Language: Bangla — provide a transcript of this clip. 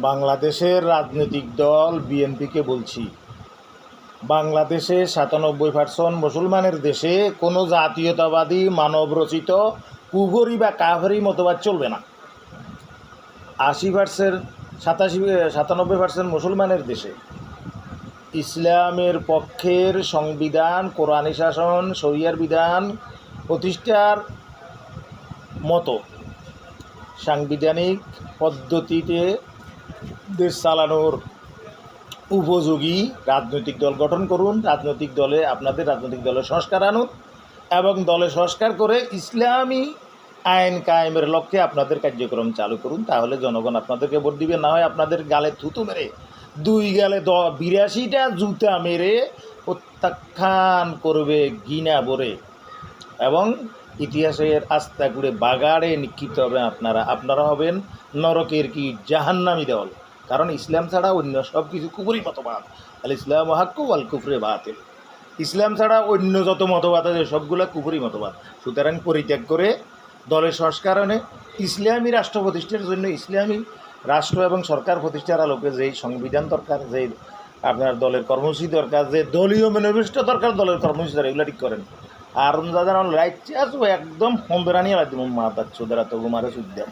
বাংলাদেশের রাজনৈতিক দল বিএনপিকে বলছি, বাংলাদেশে ৯৭% মুসলমানের দেশে কোনো জাতীয়তাবাদী মানবরচিত কুফরি বা কাফরি মতবাদ চলবে না। ৮০%, ৯৭% মুসলমানের দেশে ইসলামের পক্ষের সংবিধান, কোরআনী শাসন, শরিয়ার বিধান প্রতিষ্ঠার মতো সাংবিধানিক পদ্ধতিতে দেশ চালানোর উপযোগী রাজনৈতিক দল গঠন করুন। আপনাদের রাজনৈতিক দলের সংস্কার আনুন এবং দলের সংস্কার করে ইসলামী আইন কায়েমের লক্ষ্যে আপনাদের কার্যক্রম চালু করুন। তাহলে জনগণ আপনাদেরকে ভোট দিবে। না হয় আপনাদের গালে থুতু মেরে 2 গালে 82টা জুতা মেরে প্রত্যাখ্যান করবে ঘৃণা ভরে এবং ইতিহাসের আস্থা করে বাগাড়ে নিক্ষিপ্ত হবেন। আপনারা হবেন নরকের কি জাহান্নামী দল। কারণ ইসলাম ছাড়া অন্য সব কিছু কুফরি মতবাদ। আল ইসলাম হাক্কু ওয়াল কুফরে বাতিল। ইসলাম ছাড়া অন্য যত মতবাদ আছে সবগুলো কুফরি মতবাদ। সুতরাং পরিত্যাগ করে দলের সংস্কারণে ইসলামী রাষ্ট্র প্রতিষ্ঠার জন্য, ইসলামী রাষ্ট্র এবং সরকার প্রতিষ্ঠার আলোকে যেই সংবিধান দরকার, যেই আপনার দলের কর্মসূচি দরকার, যে দলীয় ম্যানিফেস্টো দরকার, দলের কর্মসূচি দরকার, এগুলো ঠিক করেন। আর যারা রাইট আসবো একদম হোমবেরানি লাগবে মাথা চোদারা তো ঘুমারে সুদ দেন।